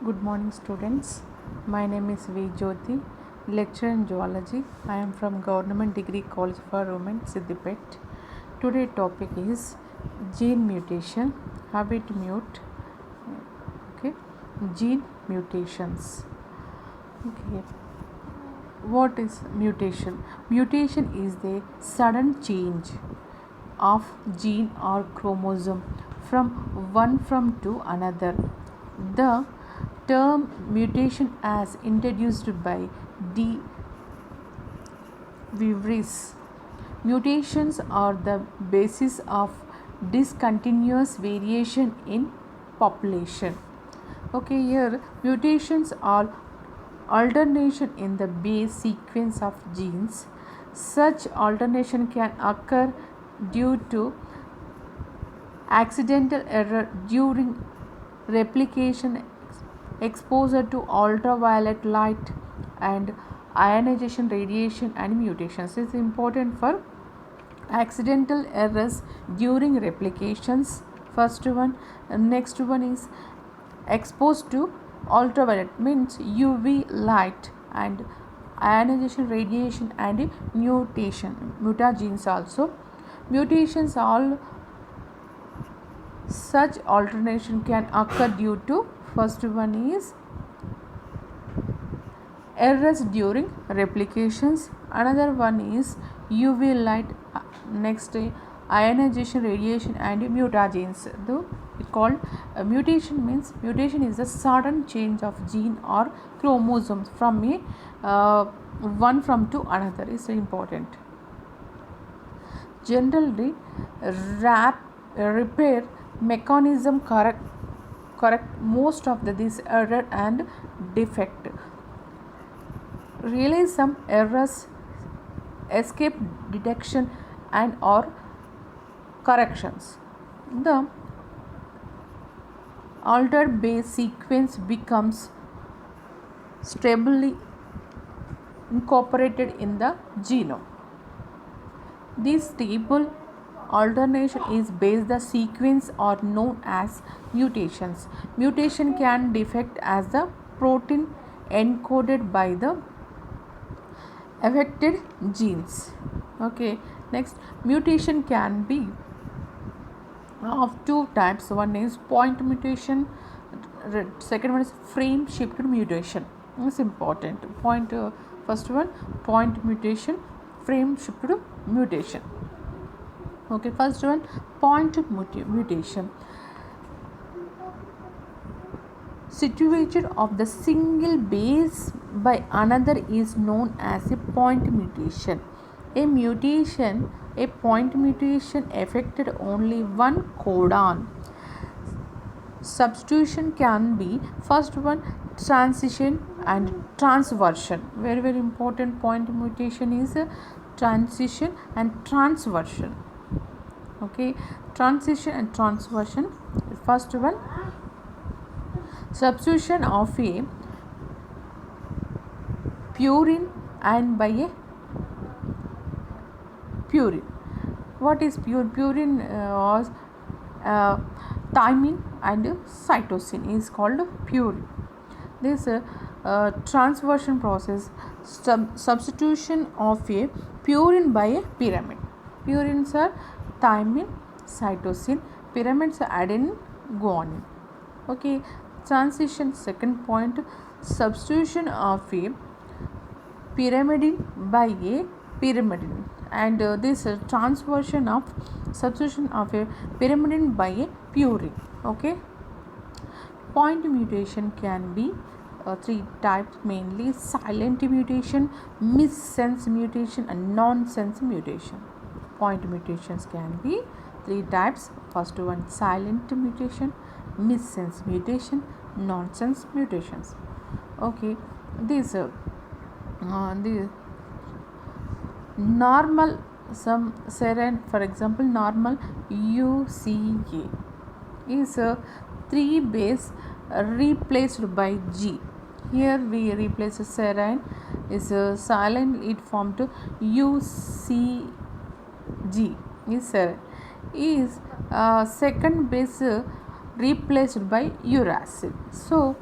Good morning, students. My name is V. Jyoti, lecturer in zoology. I am from Government Degree College for Women, Siddipet. Today topic is gene mutation, habit mute. Okay, gene mutations. Okay, what is mutation? Mutation is the sudden change of gene or chromosome from to another. The term mutation as introduced by D. Vivris. Mutations are the basis of discontinuous variation in population. Okay, here mutations are alternation in the base sequence of genes. Such alternation can occur due to accidental error during replication, exposure to ultraviolet light, and ionization, radiation, and mutations. This is important for accidental errors during replications. First one, next one is exposed to ultraviolet means UV light, and ionization, radiation, and mutagens also. Mutations all such alternation can occur due to first one is errors during replications, another one is UV light, next ionization, radiation, and mutagens. Though it called mutation means mutation is a sudden change of gene or chromosomes from one from to another is important. Generally, repair mechanism correct most of this error and defect. Really, some errors escape detection and or corrections. The altered base sequence becomes stably incorporated in the genome. This stable alternation is based the sequence are known as mutations. Mutation can defect as the protein encoded by the affected genes. Okay, next mutation can be of two types. One is point mutation, second one is frame shifted mutation. It's important. First one point mutation, frame shifted mutation. Okay, first one point mutation. Situated of the single base by another is known as a point mutation. A point mutation affected only one codon. Substitution can be first one transition and transversion. Very important. Point mutation is a transition and transversion. Okay, transition and transversion. First one, substitution of a purine and by a purine. What is purine? Was thymine and cytosine is called purine. This transversion process, substitution of a purine by a pyrimide. Purines are thymine, cytosine, pyrimides are adenine, guanine. Okay, transition. Second point, substitution of a pyrimidine by a pyrimidine, and this transversion of substitution of a pyrimidine by a purine. Okay, point mutation can be three types mainly: silent mutation, missense mutation, and nonsense mutation. Point mutations can be three types. First one silent mutation, missense mutation, nonsense mutations. Okay, these the normal some serine, for example, normal UCA is a 3 base replaced by G. Here we replace serine is silent, it formed to UCG is serine is second base replaced by uracil. So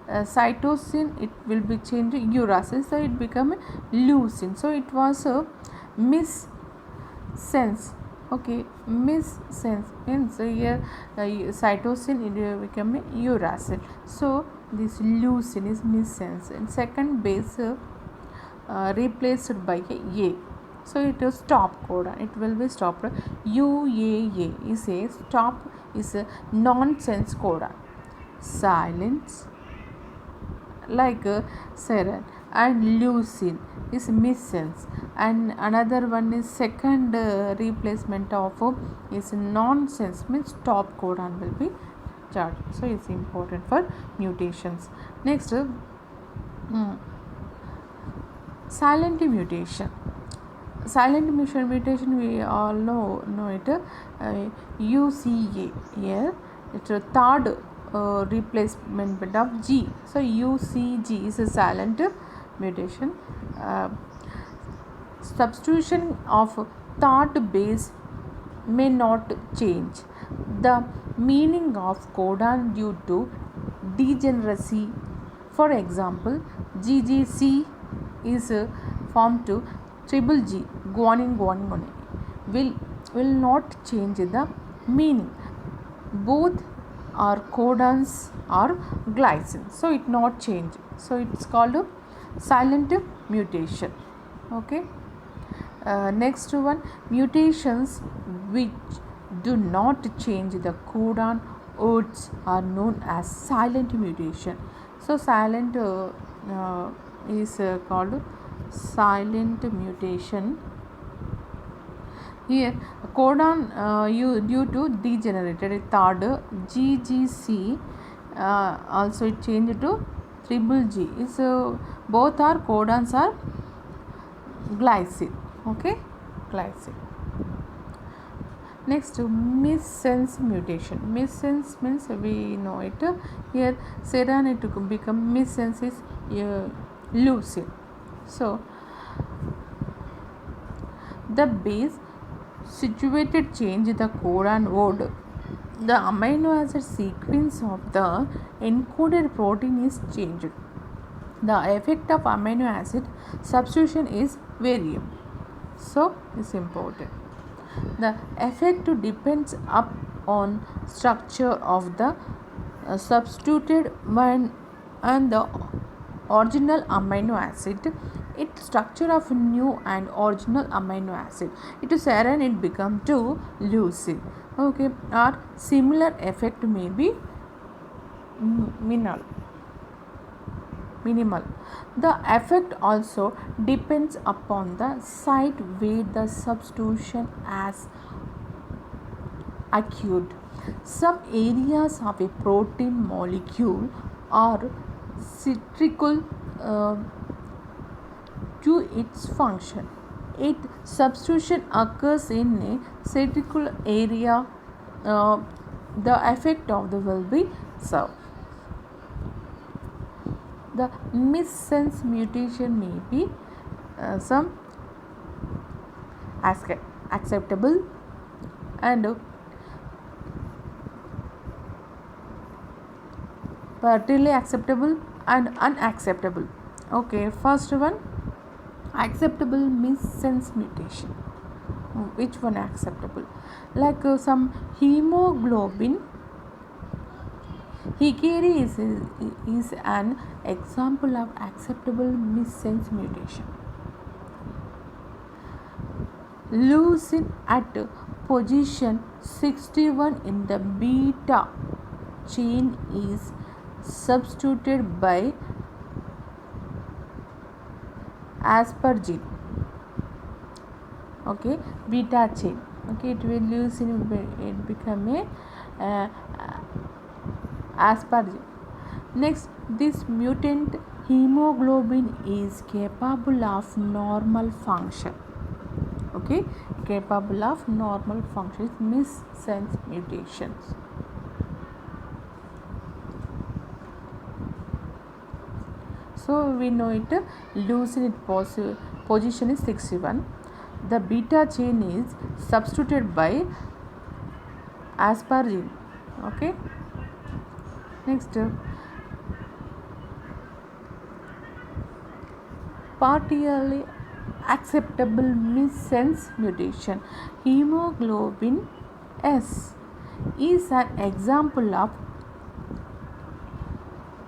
cytosine, it will be changed to uracil, so it become leucine. So it was a missense. Okay, missense means here cytosine, it will become uracil. So this leucine is missense, and second base replaced by a. So it is stop codon, it will be stopped. UAA is a stop, is a nonsense codon. Silence like serine, and leucine is missense, and another one is second replacement of is nonsense, means stop codon will be charged. So it's important for mutations. Next silent mutation. Silent mutation we all know it, UCA. Here it's a third replacement of G. So UCG is a silent mutation. Substitution of third base may not change the meaning of codon due to degeneracy. For example, GGC is formed to triple G, guanine will not change the meaning. Both are codons or glycine, so it not change. So it's called a silent mutation. Okay. Next one, mutations which do not change the codon odes are known as silent mutation. So silent is called silent mutation. Here codon due to degenerated third GGC, also it changed to triple G. Is both are codons are glycine. Okay, glycine. Next, missense mutation. Missense means we know it. Here serine, it to become missense is leucine. So the base situated change the codon ode. The amino acid sequence of the encoded protein is changed. The effect of amino acid substitution is variable. So it's important. The effect depends upon structure of the substituted one and the original amino acid. It structure of new and original amino acid. It is serine, it become to leucine. Okay, or similar effect may be minimal. The effect also depends upon the site where the substitution has occurred. Some areas of a protein molecule are critical to its function. If substitution occurs in a critical area, the effect of the will be served. The missense mutation may be some acceptable and partially acceptable and unacceptable. Okay, first one, acceptable missense mutation. Which one acceptable? Like some hemoglobin Hikari is an example of acceptable missense mutation. Leucine at position 61 in the beta chain is substituted by aspargine. Okay, beta chain. Okay, it will leucine, it become a aspargine. Next, this mutant hemoglobin is capable of normal function. Okay, capable of normal function. Missense mutations. So we know it, leucine position is 61. The beta chain is substituted by aspargine. Okay. Next, partially acceptable missense mutation. Hemoglobin S is an example of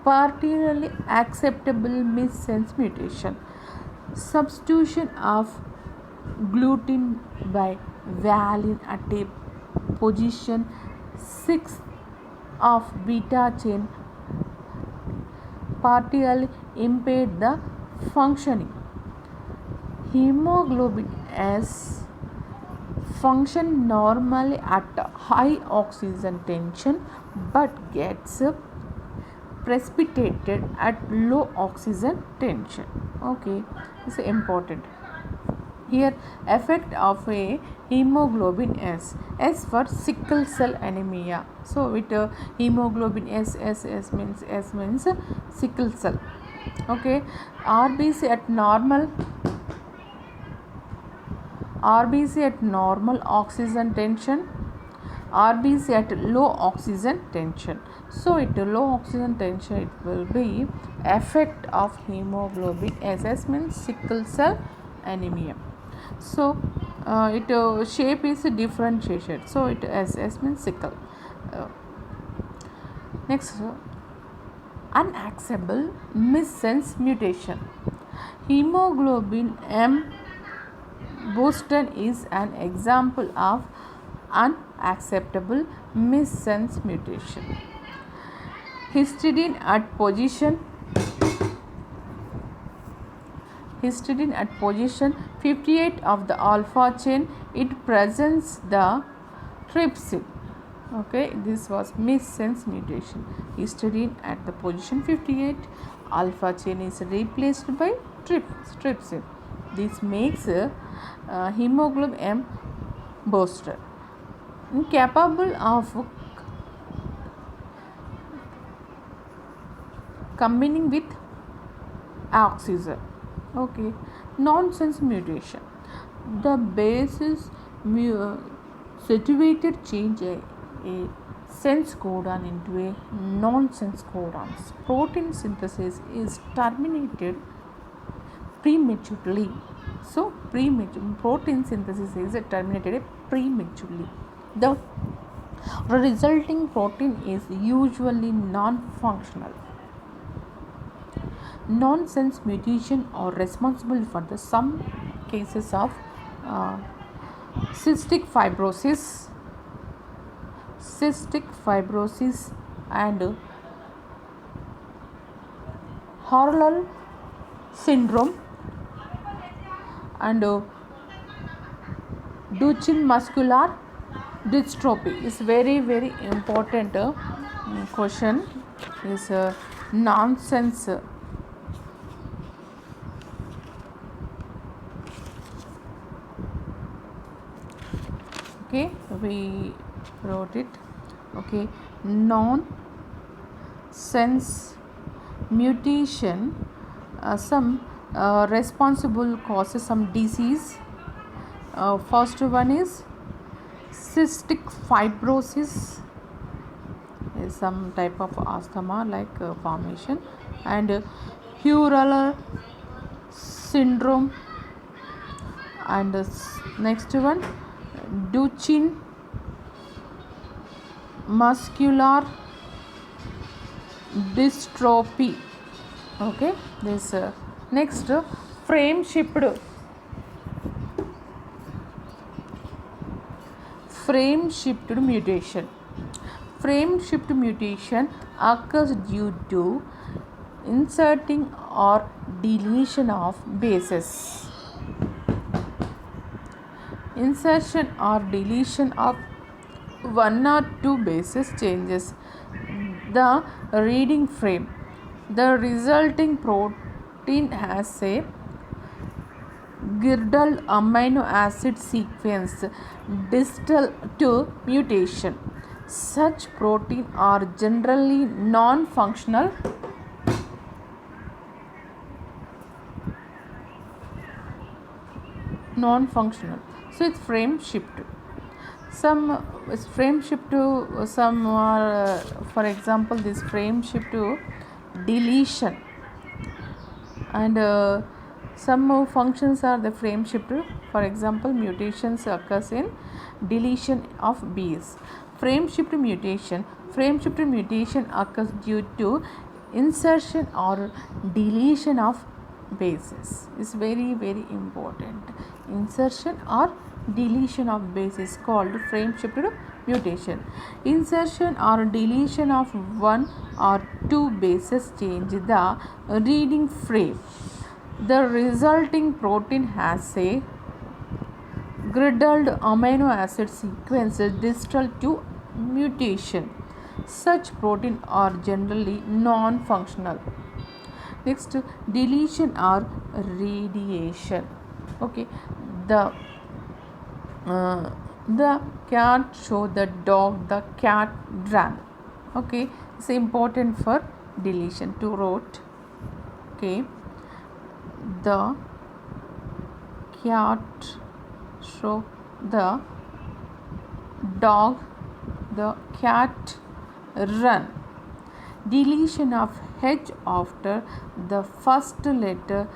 partially acceptable missense mutation. Substitution of gluten by valine at a position 6 of beta chain partially impaired the functioning. Hemoglobin S function normally at high oxygen tension but gets precipitated at low oxygen tension. Okay, this is important. Here, effect of a hemoglobin S for sickle cell anemia. So with hemoglobin S means sickle cell. Okay, RBC at normal oxygen tension, RBC at low oxygen tension. So at low oxygen tension it will be effect of hemoglobin S means sickle cell anemia. So it shape is differentiated. So it S means sickle. Next, unacceptable missense mutation. Hemoglobin M booster is an example of unacceptable missense mutation. Histidine at position 58 of the alpha chain, it presents the trypsin. Okay, this was missense mutation. Histidine at the position 58, alpha chain is replaced by trypsin. This makes hemoglobin M booster incapable of combining with oxygen. Okay, nonsense mutation. The base is situated change a sense codon into a nonsense codon. Protein synthesis is terminated prematurely. So, protein synthesis is terminated prematurely. The resulting protein is usually non-functional. Nonsense mutation are responsible for some cases of cystic fibrosis and Hurler syndrome and Duchenne muscular dystrophy. Is very important question. Is nonsense. Okay, we wrote it. Okay, nonsense mutation, some responsible causes some disease. First one is cystic fibrosis, is some type of asthma like formation, and Hurler syndrome, and next one Duchenne muscular dystrophy. Okay, this next frame shift mutation. Frame shift mutation occurs due to inserting or deletion of bases. Insertion or deletion of one or two bases changes the reading frame. The resulting protein has a girdle amino acid sequence distal to mutation. Such proteins are generally non-functional so it's frame shift. Some frame shift to some are for example this frame shift to deletion and Some functions are the frame shifter. For example, mutations occurs in deletion of base. Frame shifter mutation occurs due to insertion or deletion of bases. Is very important. Insertion or deletion of base is called frame shifter mutation. Insertion or deletion of one or two bases change the reading frame. The resulting protein has a griddled amino acid sequence distal to mutation. Such proteins are generally non-functional. Next, deletion or radiation. Okay, the cat show the dog, the cat ran. Okay, it's important for deletion to wrote. Okay, the cat show the dog, the cat run. Deletion of H after the first letter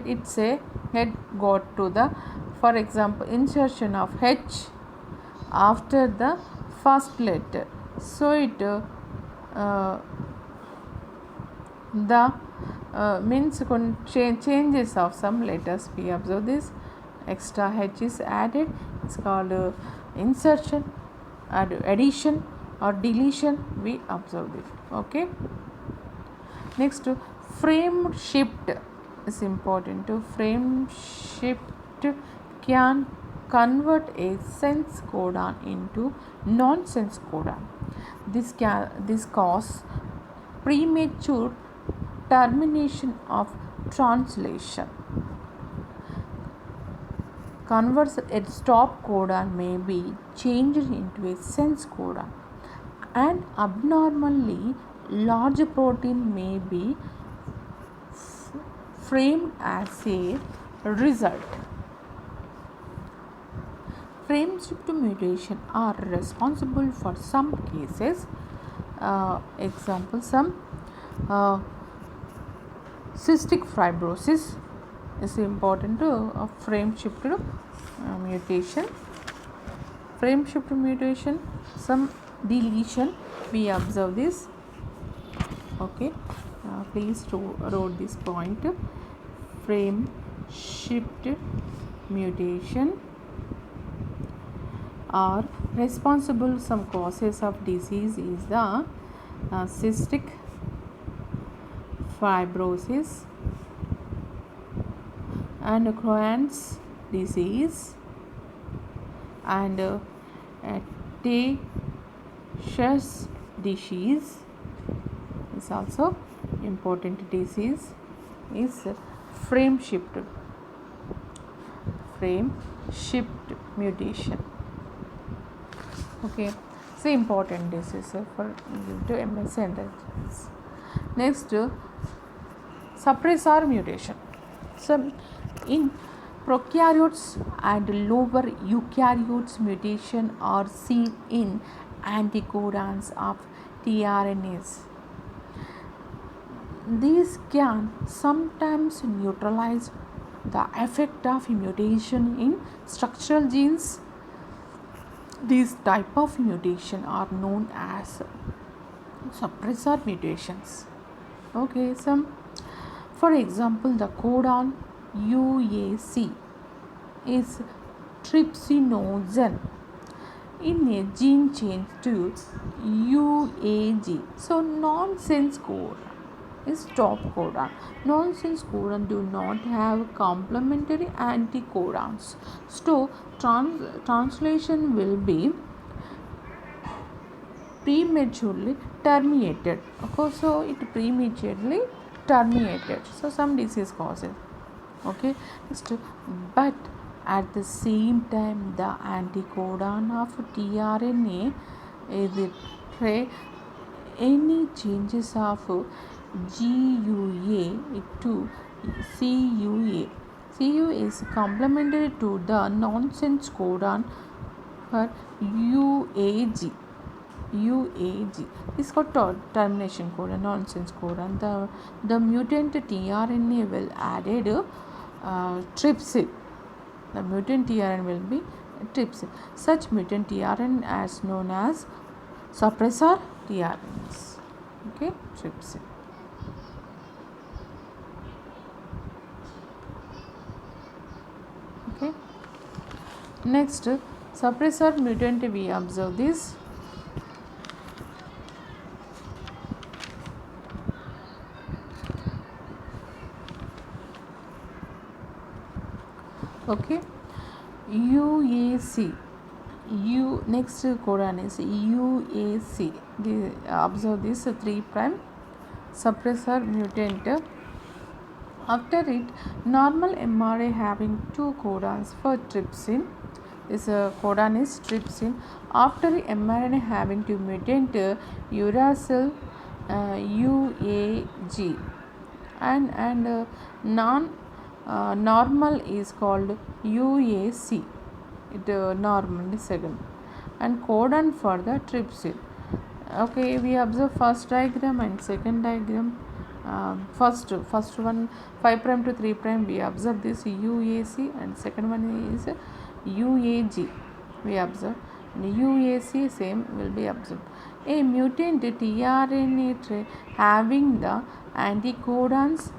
it's a head got to the, for example, insertion of H after the first letter, so it the means changes of some letters. We observe this extra H is added. It's called insertion, addition or deletion. We observe this. Okay, next, frame shift is important. To frame shift can convert a sense codon into nonsense codon. This cause premature termination of translation. Converse, a stop codon may be changed into a sense codon. An abnormally large protein may be framed as a result. Frame shift mutation are responsible for some cases. Example, some cystic fibrosis is important to frame shift mutation. Frame shift mutation, some deletion, we observe this. Okay, please wrote this point. Frame shift mutation are responsible. Some causes of disease is the cystic fibrosis and Crohn's disease and Tay-Sachs disease is also important disease. Is frame shift mutation. Okay, it's important disease for to MS entrance. Next, suppressor mutation. So in prokaryotes and lower eukaryotes, mutation are seen in anticodons of tRNAs. These can sometimes neutralize the effect of mutation in structural genes. These type of mutation are known as suppressor mutations. Okay, some, for example, the codon UAC is trypsinogen in a gene change to UAG. So nonsense codon is stop codon. Nonsense codon do not have complementary anticodons. So translation will be prematurely terminated. Okay, so it prematurely terminated. So some disease causes. Okay, but at the same time the anticodon of tRNA is any changes of GUA to CUA. CUA is complementary to the nonsense codon for UAG. UAG. This is called termination codon, nonsense codon. The mutant tRNA will added trypsin. The mutant tRNA will be trypsin. Such mutant tRNA is known as suppressor tRNAs. Okay, trypsin. Okay. Next, suppressor mutant, we observe this. Okay, UAC. Next codon is UAC. Observe this 3' suppressor mutant. After it, normal mRNA having 2 codons for trypsin. This codon is trypsin. After mRNA having 2 mutant uracil UAG, and normal is called UAC. It normal is second, and codon for the trypsin. Okay, we observe first diagram and second diagram. First one 5' to 3' we observe this UAC, and second one is UAG we observe, and UAC same will be observed. A mutant tRNA having the anticodons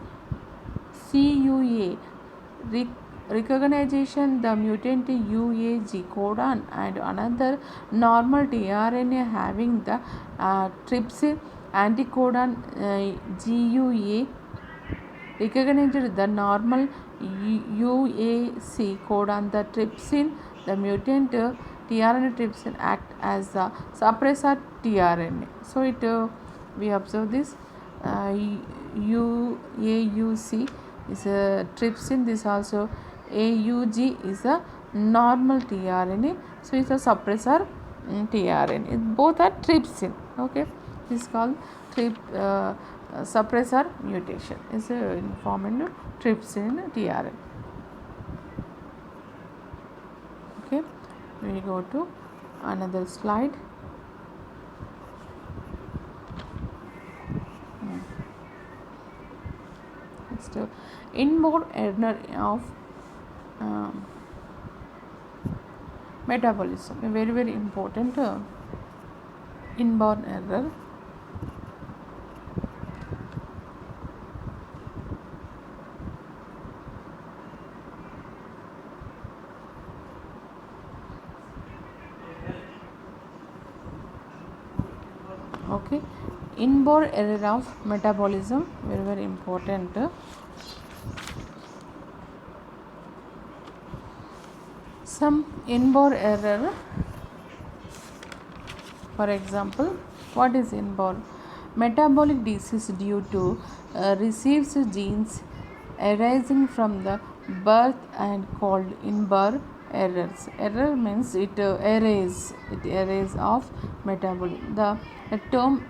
CUA recognition the mutant UAG codon, and another normal tRNA having the trypsin anticodon GUA recognized the normal UAC codon. The trypsin, the mutant tRNA trypsin act as the suppressor tRNA. So we observe this UAUC is a trypsin. This also AUG is a normal tRNA. So it's a suppressor tRNA. Both are trypsin. Okay, this is called suppressor mutation. Is formed trypsin tRNA. Okay, we go to another slide. Next, inborn error of metabolism. A very important inborn error. Okay, inborn error of metabolism, very important. Some inborn error, for example, what is inborn? Metabolic disease due to receives genes arising from the birth and called inborn errors. Error means it erase of metabolism. The term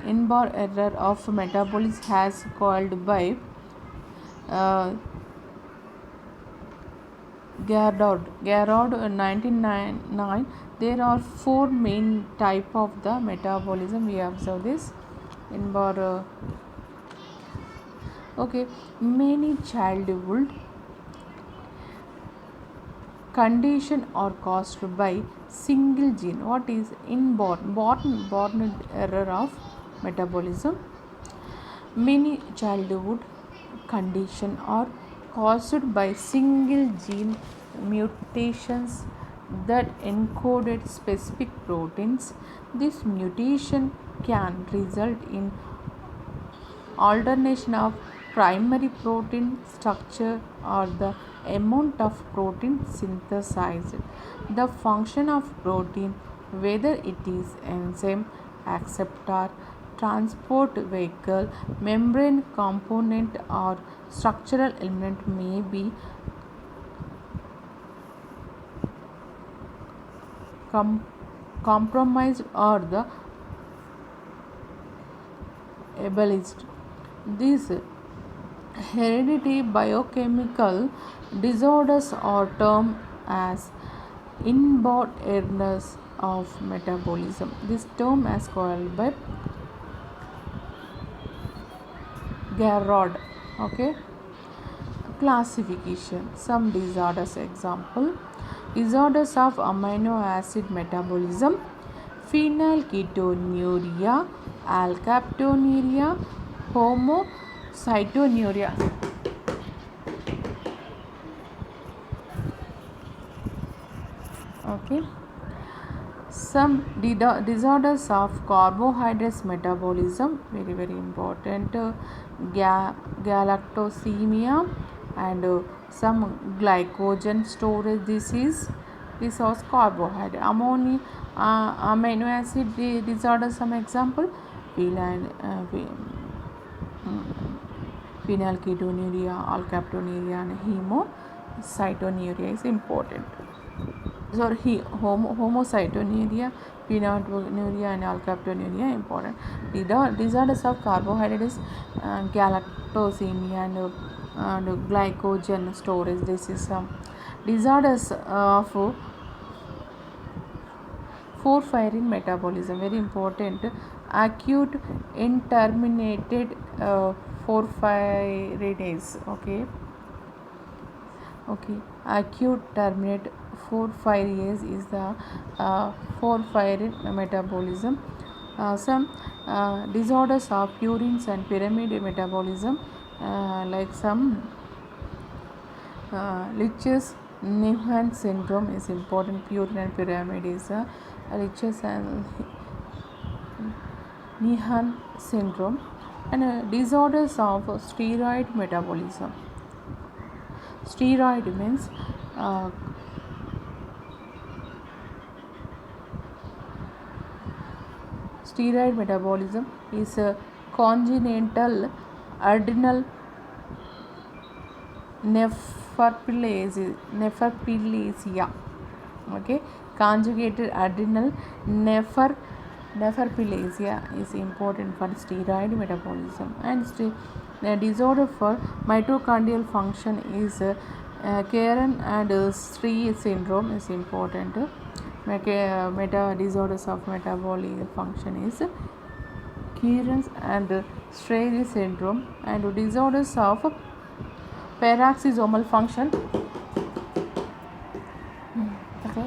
inborn error of metabolism has called by Garrod 1999. There are 4 main type of the metabolism. We observe this inborn. Okay, many childhood condition are caused by single gene. What is born error of metabolism? Many childhood condition are caused by single gene mutations that encoded specific proteins. This mutation can result in alteration of primary protein structure or the amount of protein synthesized. The function of protein, whether it is enzyme, acceptor, transport vehicle, membrane component or structural element, may be compromised or the abolished. These hereditary biochemical disorders are termed as inborn errors of metabolism. This term is called by Garrod. Okay. Classification. Some disorders. Example: disorders of amino acid metabolism, phenylketonuria, alkaptonuria, homocystinuria. Okay. Some disorders of carbohydrates metabolism, very important, galactosemia, and some glycogen storage disease. This was carbohydrate. Amino acid disorders, some example: phenylketonuria, alkaptonuria, and homocystinuria is important. Homocystinuria, phenylketonuria, and alkaptonuria important. Disorders of carbohydrates, galactosemia, and glycogen storage. This is some disorders of porphyrin metabolism, very important. Acute intermittent porphyrinase. Okay, acute terminate porphyrinase is the porphyrin metabolism. Some disorders of purines and pyrimide metabolism, like some Leches-Nyhan syndrome is important. Purine and pyrimide is Leches and Nyhan syndrome. And disorders of steroid metabolism. Steroid means steroid metabolism is a congenital adrenal nephroplasia. Okay, conjugated adrenal nephroplasia is important for steroid metabolism. And the disorder for mitochondrial function is Karen and Stree syndrome is important. Disorders of metabolic function is Kearns and Stree syndrome. And disorders of peroxisomal function. Okay.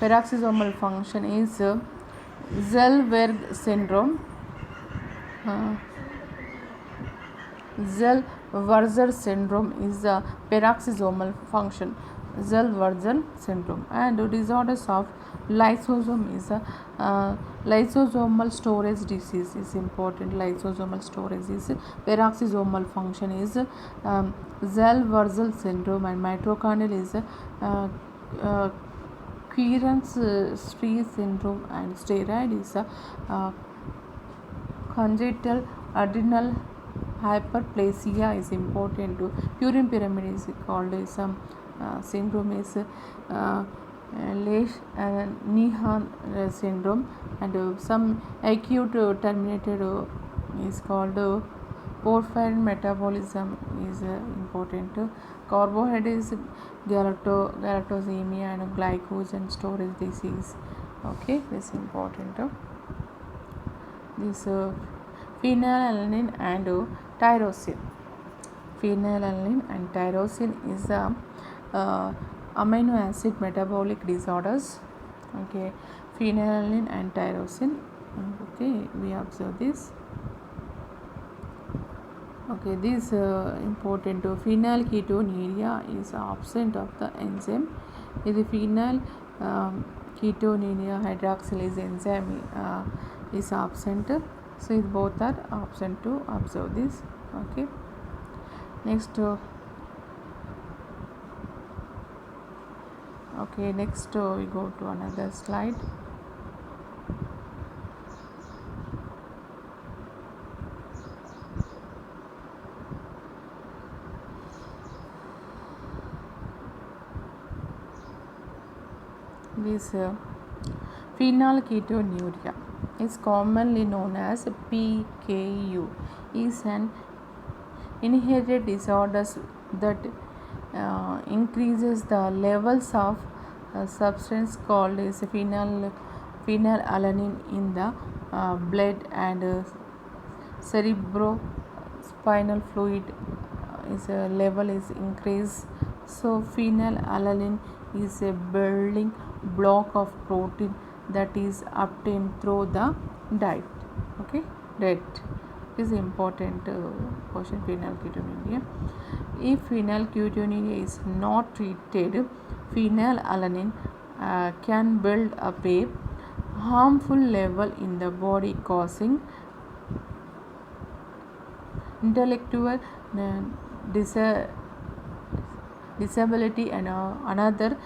Peroxisomal function is Zellweger syndrome. Zellweger syndrome is the peroxisomal function. Zellweger syndrome. And disorders of lysosome is lysosomal storage disease is important. Lysosomal storage is peroxisomal function is Zellweger syndrome. And mitochondrial is Kearns-Stree syndrome. And steroid is congenital adrenal hyperplasia is important. Purine pyrimide is called some syndrome is Lesch-Nyhan syndrome. And some acute terminated is called porphyrin metabolism is important. Carbohydrates, galactosemia, and glycogen storage disease. Okay, this is important. This phenylalanine and tyrosine. Phenylalanine and tyrosine is the amino acid metabolic disorders. Okay, phenylalanine and tyrosine. Okay, we observe this. Okay, this important. Phenylketonuria is absent of the enzyme. The phenylketonuria hydroxylase enzyme is absent. So both are absent to observe this. Okay, next we go to another slide. This phenylketonuria is commonly known as PKU, is an inherited disorder that increases the levels of a substance called is phenylalanine in the blood and cerebrospinal fluid is a level is increased. So phenylalanine is a building block of protein that is obtained through the diet. Okay, diet is important question. Phenylketonuria. If phenylketonuria is not treated, phenylalanine can build up a harmful level in the body, causing intellectual disability and another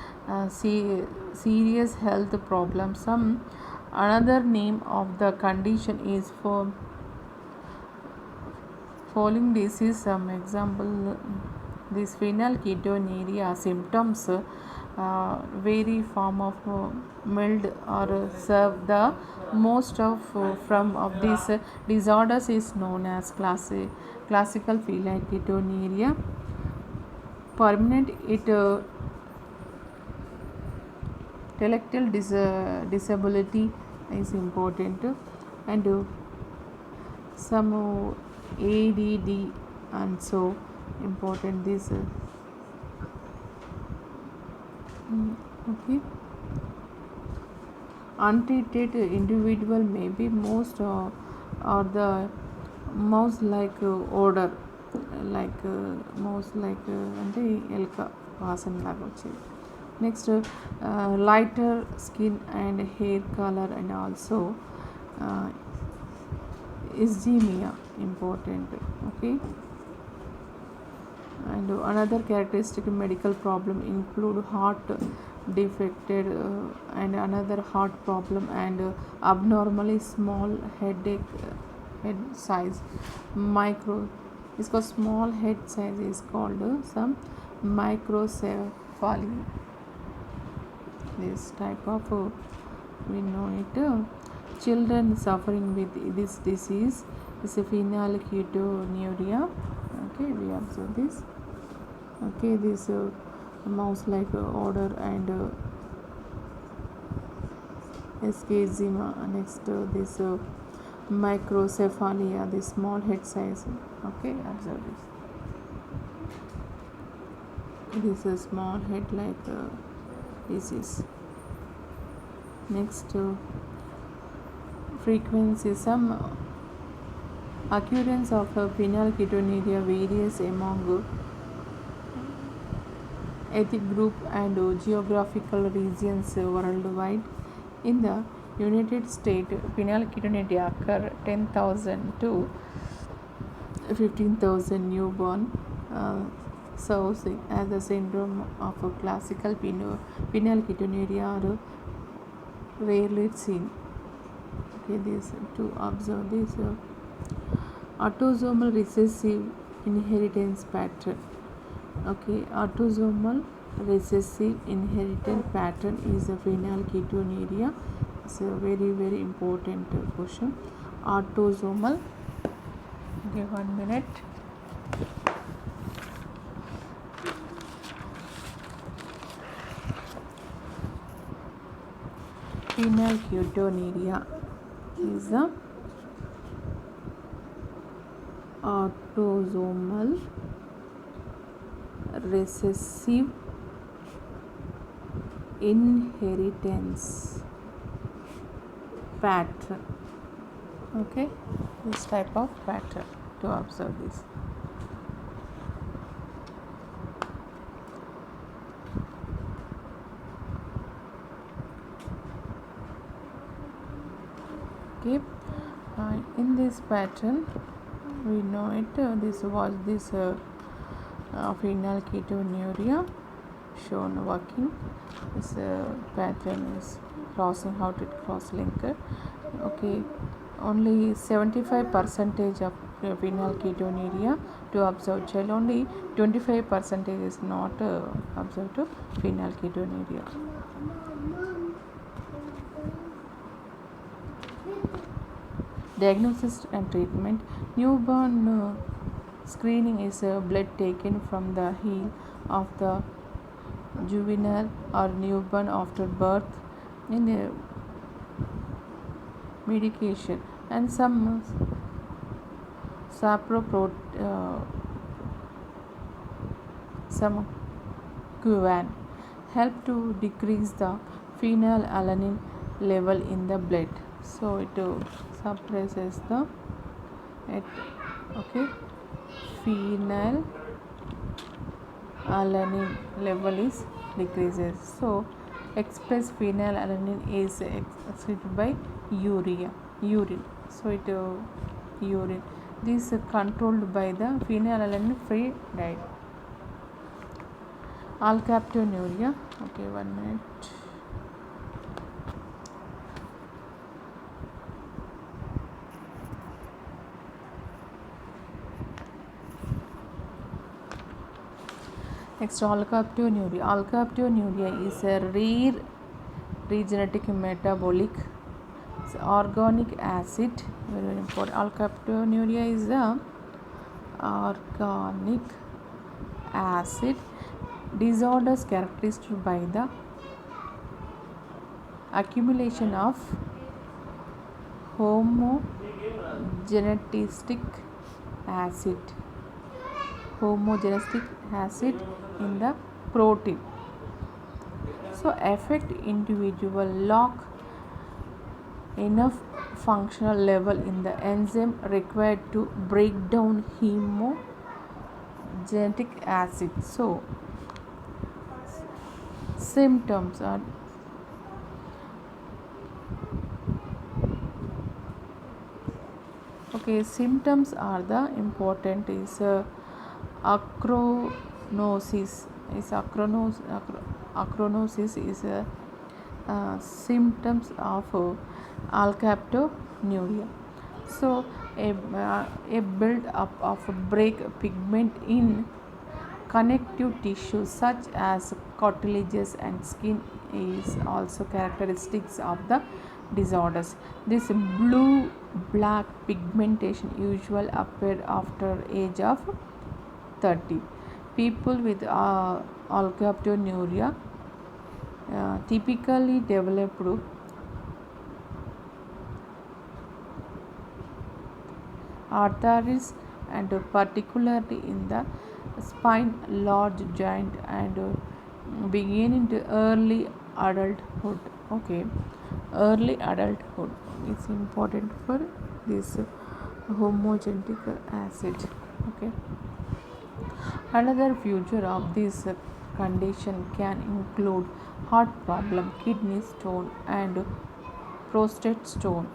serious health problem. Another name of the condition is for falling disease. Some example, this phenylketonuria symptoms vary from of mild or serve. The most of from of these disorders is known as classical phenylketonuria. Permanent intellectual disability is important, and some ADD and so important. This okay. Untreated individual may be most or the most like odor like most like అంటే ఎలుక వాసన లాగా వచ్చేది. Next lighter skin and hair colour and also ischemia important. Okay, and another characteristic medical problem include heart defected and another heart problem and abnormally small head size micro. इसका small head size is called some microcephaly. This type of we know it. Children suffering with this disease is a phenylketonuria. Okay, we observe this. Okay, this mouse like odor and ischemia. Next this microcephalia, the small head size. Okay, observe this. This is small head like disease. Next frequency. Some occurrence of phenylketonuria varies among ethnic group and geographical regions worldwide. In the United States, phenylketonuria occur 10,000 to 15,000 newborn serves as a syndrome of a classical phenylketonuria are rarely seen. Okay, this to observe this autosomal recessive inheritance pattern. Okay, autosomal recessive inheritance pattern is a phenylketonuria. It's a very important question. Autosomal. Give 1 minute. Phenylketonuria is a autosomal recessive inheritance pattern. Okay, this type of pattern to observe this. Okay, in this pattern we know it. This was this phenylketonuria shown working. This pattern is crossing, how to cross linker. Okay, only 75% of phenylketonuria to observe child, only 25% is not observed to phenylketonuria. Diagnosis and treatment. Newborn screening is blood taken from the heel of the juvenile or newborn after birth in a medication, and some sapropro some Kuvan help to decrease the phenylalanine level in the blood. So it suppresses the it okay phenylalanine level is decreases. So express phenylalanine is excreted by urine. So it urine. This is controlled by the phenylalanine free diet. Alkaptonuria. Okay, 1 minute. Next, alkaptonuria. Alkaptonuria is a rare regenerative metabolic organic acid. Very important. Alkaptonuria is a organic acid disorders characterized by the accumulation of homogenetic acid in the protein, so affect individual lock enough functional level in the enzyme required to break down homogenetic acid. So symptoms are symptoms are the important is acronosis is symptoms of alkaptonuria. So a build up of break pigment in connective tissues such as cartilages and skin is also characteristics of the disorders. This blue black pigmentation usually appear after age of 30. People with alkaptonuria typically develop arthritis, and particularly in the spine, large joint, and begin into early adulthood. Early adulthood is important for this homogenetic acid. Another feature of this condition can include heart problem, kidney stone, and prostate stone,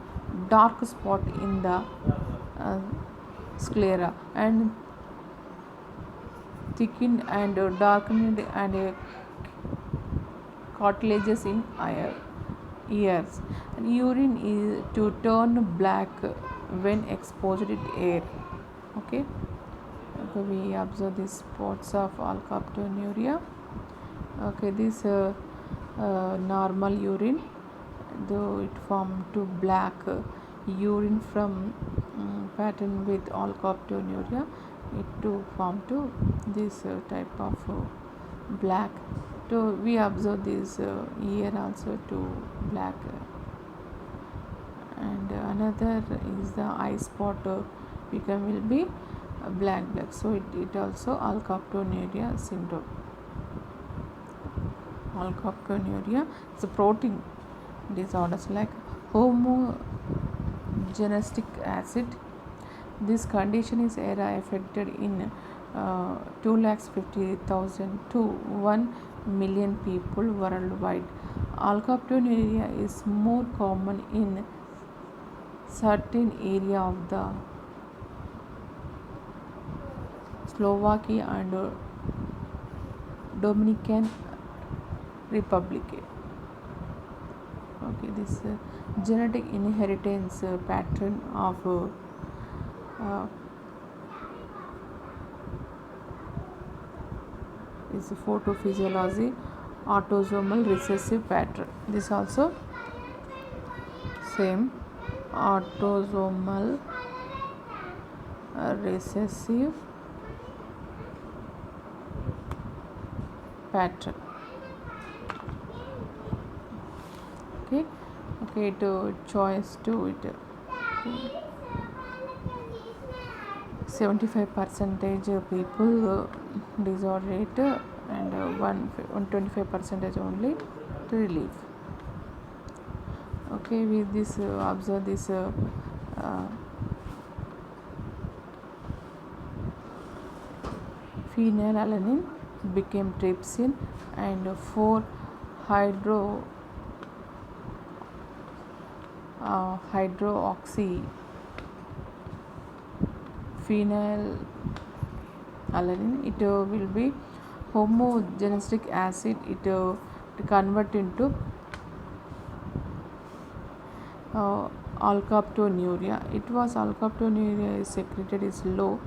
dark spot in the sclera, and thickened and darkened and cartilages in ears. And urine is to turn black when exposed to air. We observe the spots of alkaptonuria. This normal urine, though it form to black urine from pattern with alkaptonuria, it to form to this type of black. So we observe this ear also to black, and another is the eye spot will be black. So it also alkaptonuria syndrome. Alkaptonuria is a protein disorders like homogenetic acid. This condition is affected in 250,000 to 1 million people worldwide. Alkaptonuria is more common in certain area of the Slovakia and Dominican Republic. This genetic inheritance pattern of is photophysiology, autosomal recessive pattern. This also same autosomal recessive pattern. okay, choice to it. Okay. 75 percentage people disorder it, and 125 percentage only relief. Okay, with this observe this uh, phenylalanine became trypsin, and 4 hydro hydroxy phenylalanine, it will be homogenistic acid, it convert into alkaptonuria. It was alkaptonuria is secreted is low,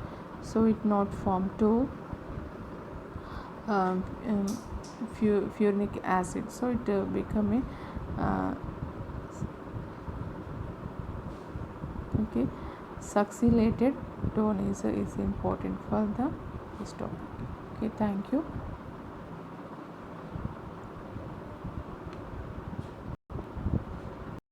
so it not form to um, um, furic acid, so it become a okay, succinylated tone is important for the this topic. Okay, thank you.